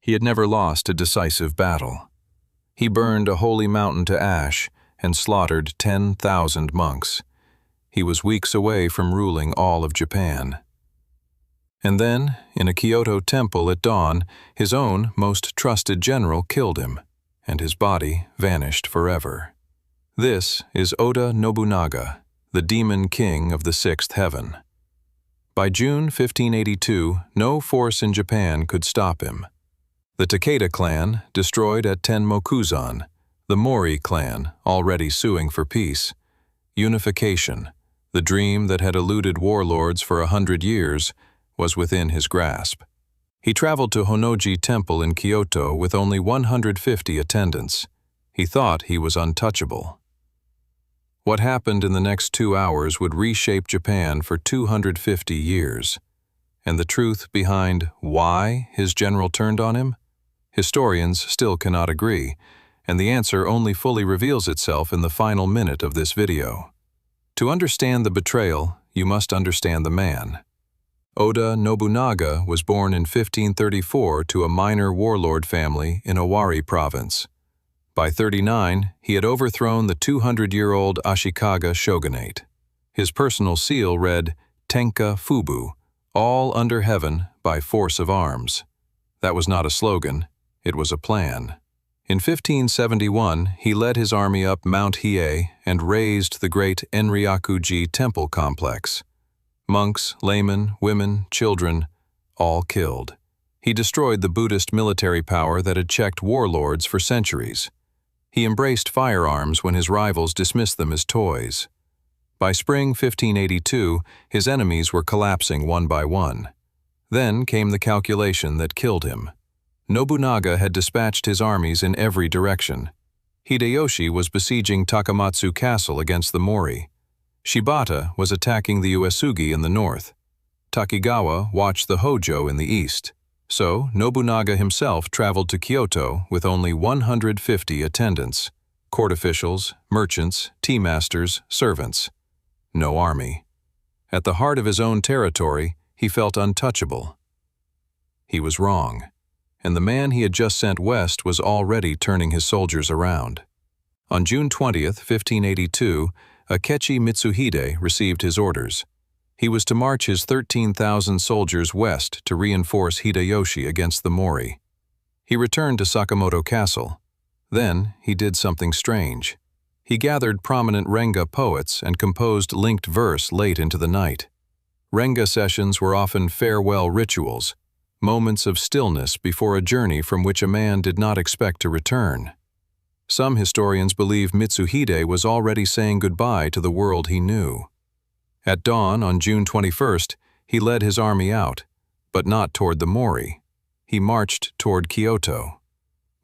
He had never lost a decisive battle. He burned a holy mountain to ash and slaughtered 10,000 monks. He was weeks away from ruling all of Japan. And then, in a Kyoto temple at dawn, his own most trusted general killed him, and his body vanished forever. This is Oda Nobunaga, the demon king of the sixth heaven. By June 1582, no force in Japan could stop him. The Takeda clan, destroyed at Tenmokuzan, the Mori clan, already suing for peace. Unification, the dream that had eluded warlords for 100 years, was within his grasp. He traveled to Honnoji Temple in Kyoto with only 150 attendants. He thought he was untouchable. What happened in the next 2 hours would reshape Japan for 250 years. And the truth behind why his general turned on him? Historians still cannot agree, and the answer only fully reveals itself in the final minute of this video. To understand the betrayal, you must understand the man. Oda Nobunaga was born in 1534 to a minor warlord family in Owari province. By 39, he had overthrown the 200-year-old Ashikaga shogunate. His personal seal read, Tenka Fubu, all under heaven by force of arms. That was not a slogan, it was a plan. In 1571, he led his army up Mount Hiei and razed the great Enryaku-ji temple complex. Monks, laymen, women, children, all killed. He destroyed the Buddhist military power that had checked warlords for centuries. He embraced firearms when his rivals dismissed them as toys. By spring 1582, his enemies were collapsing one by one. Then came the calculation that killed him. Nobunaga had dispatched his armies in every direction. Hideyoshi was besieging Takamatsu Castle against the Mori. Shibata was attacking the Uesugi in the north. Takigawa watched the Hojo in the east. So, Nobunaga himself traveled to Kyoto with only 150 attendants, court officials, merchants, tea-masters, servants. No army. At the heart of his own territory, he felt untouchable. He was wrong, and the man he had just sent west was already turning his soldiers around. On June 20th, 1582, Akechi Mitsuhide received his orders. He was to march his 13,000 soldiers west to reinforce Hideyoshi against the Mori. He returned to Sakamoto Castle. Then he did something strange. He gathered prominent Renga poets and composed linked verse late into the night. Renga sessions were often farewell rituals, moments of stillness before a journey from which a man did not expect to return. Some historians believe Mitsuhide was already saying goodbye to the world he knew. At dawn on June 21st, he led his army out, but not toward the Mori. He marched toward Kyoto.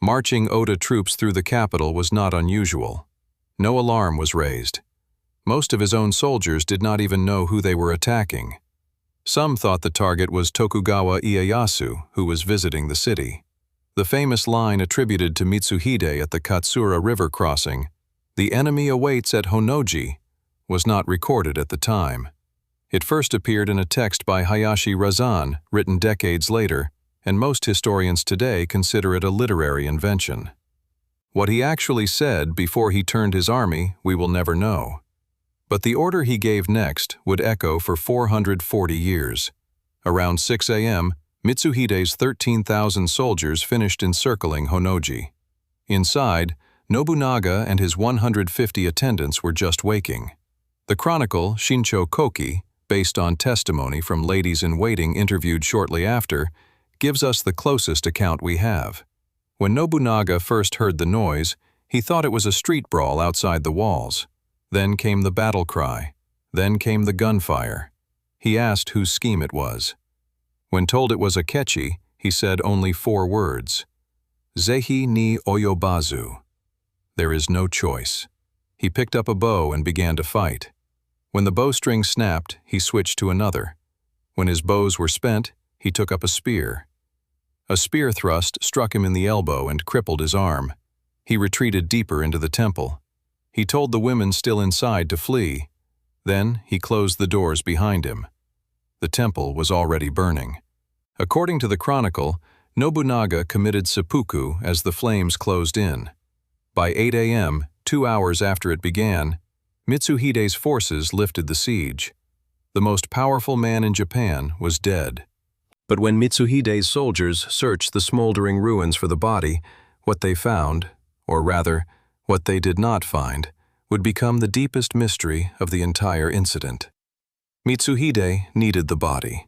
Marching Oda troops through the capital was not unusual. No alarm was raised. Most of his own soldiers did not even know who they were attacking. Some thought the target was Tokugawa Ieyasu, who was visiting the city. The famous line attributed to Mitsuhide at the Katsura River crossing, "The enemy awaits at Honnoji," was not recorded at the time. It first appeared in a text by Hayashi Razan, written decades later, and most historians today consider it a literary invention. What he actually said before he turned his army, we will never know. But the order he gave next would echo for 440 years. Around 6 a.m., Mitsuhide's 13,000 soldiers finished encircling Honnoji. Inside, Nobunaga and his 150 attendants were just waking. The chronicle Shincho Koki, based on testimony from ladies-in-waiting interviewed shortly after, gives us the closest account we have. When Nobunaga first heard the noise, he thought it was a street brawl outside the walls. Then came the battle cry. Then came the gunfire. He asked whose scheme it was. When told it was Akechi, he said only 4 words. Zehi ni oyobazu. There is no choice. He picked up a bow and began to fight. When the bowstring snapped, he switched to another. When his bows were spent, he took up a spear. A spear thrust struck him in the elbow and crippled his arm. He retreated deeper into the temple. He told the women still inside to flee. Then he closed the doors behind him. The temple was already burning. According to the chronicle, Nobunaga committed seppuku as the flames closed in. By 8 a.m., 2 hours after it began, Mitsuhide's forces lifted the siege. The most powerful man in Japan was dead. But when Mitsuhide's soldiers searched the smoldering ruins for the body, what they found, or rather, what they did not find, would become the deepest mystery of the entire incident. Mitsuhide needed the body.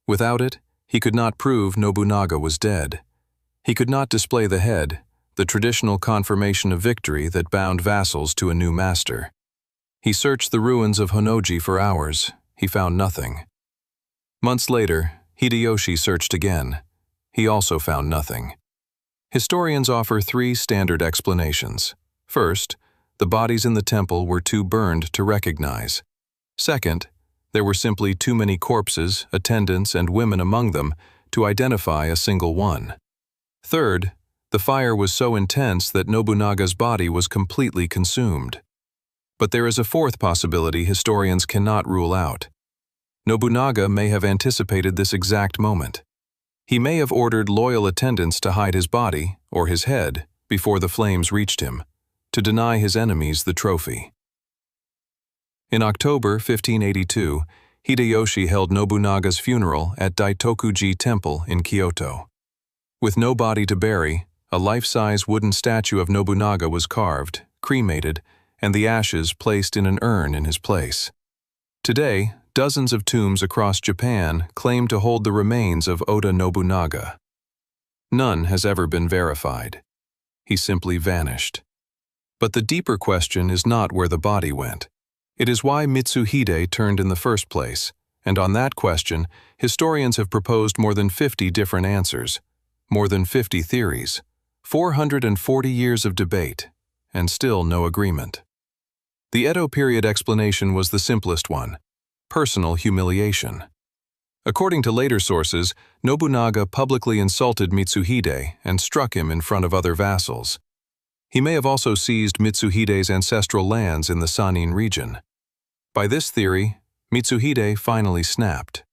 Without it, he could not prove Nobunaga was dead. He could not display the head, the traditional confirmation of victory that bound vassals to a new master. He searched the ruins of Honnoji for hours. He found nothing. Months later, Hideyoshi searched again. He also found nothing. Historians offer 3 standard explanations. First, the bodies in the temple were too burned to recognize. Second, there were simply too many corpses, attendants, and women among them to identify a single one. Third, the fire was so intense that Nobunaga's body was completely consumed. But there is a fourth possibility historians cannot rule out. Nobunaga may have anticipated this exact moment. He may have ordered loyal attendants to hide his body, or his head, before the flames reached him, to deny his enemies the trophy. In October 1582, Hideyoshi held Nobunaga's funeral at Daitokuji Temple in Kyoto. With no body to bury, a life-size wooden statue of Nobunaga was carved, cremated, and the ashes placed in an urn in his place. Today, dozens of tombs across Japan claim to hold the remains of Oda Nobunaga. None has ever been verified. He simply vanished. But the deeper question is not where the body went. It is why Mitsuhide turned in the first place, and on that question, historians have proposed more than 50 different answers, more than 50 theories, 440 years of debate, and still no agreement. The Edo period explanation was the simplest one: personal humiliation. According to later sources, Nobunaga publicly insulted Mitsuhide and struck him in front of other vassals. He may have also seized Mitsuhide's ancestral lands in the Sanin region. By this theory, Mitsuhide finally snapped.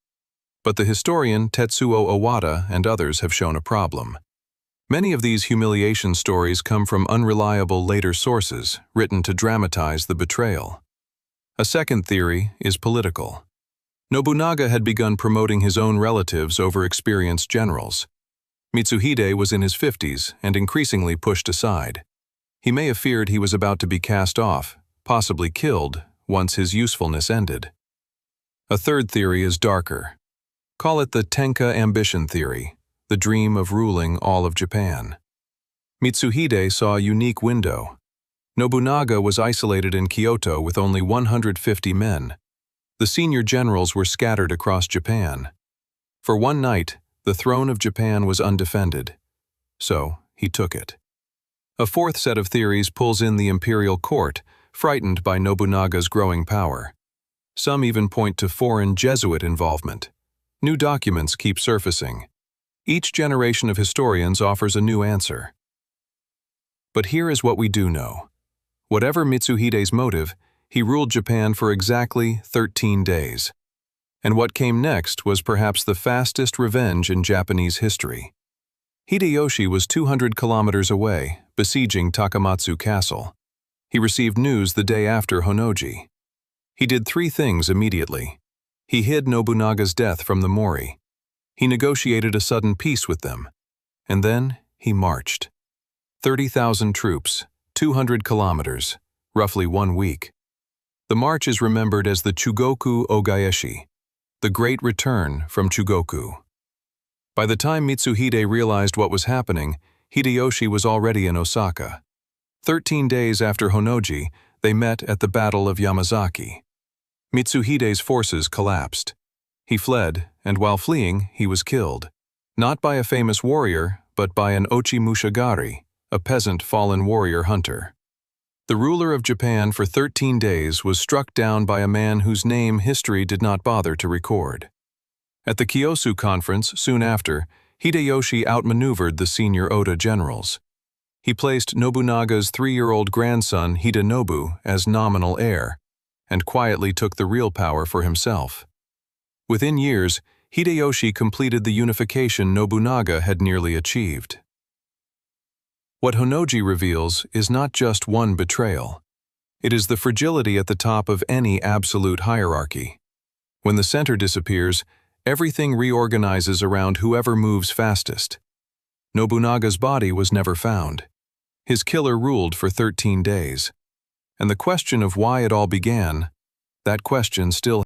But the historian Tetsuo Owada and others have shown a problem. Many of these humiliation stories come from unreliable later sources written to dramatize the betrayal. A second theory is political. Nobunaga had begun promoting his own relatives over experienced generals. Mitsuhide was in his 50s and increasingly pushed aside. He may have feared he was about to be cast off, possibly killed, once his usefulness ended. A third theory is darker. Call it the Tenka ambition theory, the dream of ruling all of Japan. Mitsuhide saw a unique window. Nobunaga was isolated in Kyoto with only 150 men. The senior generals were scattered across Japan. For one night, the throne of Japan was undefended. So, he took it. A fourth set of theories pulls in the imperial court, frightened by Nobunaga's growing power. Some even point to foreign Jesuit involvement. New documents keep surfacing. Each generation of historians offers a new answer. But here is what we do know. Whatever Mitsuhide's motive, he ruled Japan for exactly 13 days. And what came next was perhaps the fastest revenge in Japanese history. Hideyoshi was 200 kilometers away, besieging Takamatsu Castle. He received news the day after Honnoji. He did 3 things immediately. He hid Nobunaga's death from the Mori. He negotiated a sudden peace with them. And then he marched. 30,000 troops, 200 kilometers, roughly 1 week. The march is remembered as the Chugoku Ogaeshi, the Great Return from Chugoku. By the time Mitsuhide realized what was happening, Hideyoshi was already in Osaka. 13 days after Honnoji, they met at the Battle of Yamazaki. Mitsuhide's forces collapsed. He fled, and while fleeing, he was killed. Not by a famous warrior, but by an Ochimushigari, a peasant fallen warrior hunter. The ruler of Japan for 13 days was struck down by a man whose name history did not bother to record. At the Kyoto conference soon after, Hideyoshi outmaneuvered the senior Oda generals. He placed Nobunaga's 3-year-old grandson Hidenobu as nominal heir, and quietly took the real power for himself. Within years, Hideyoshi completed the unification Nobunaga had nearly achieved. What Honnoji reveals is not just one betrayal. It is the fragility at the top of any absolute hierarchy. When the center disappears, everything reorganizes around whoever moves fastest. Nobunaga's body was never found. His killer ruled for 13 days. And the question of why it all began, that question still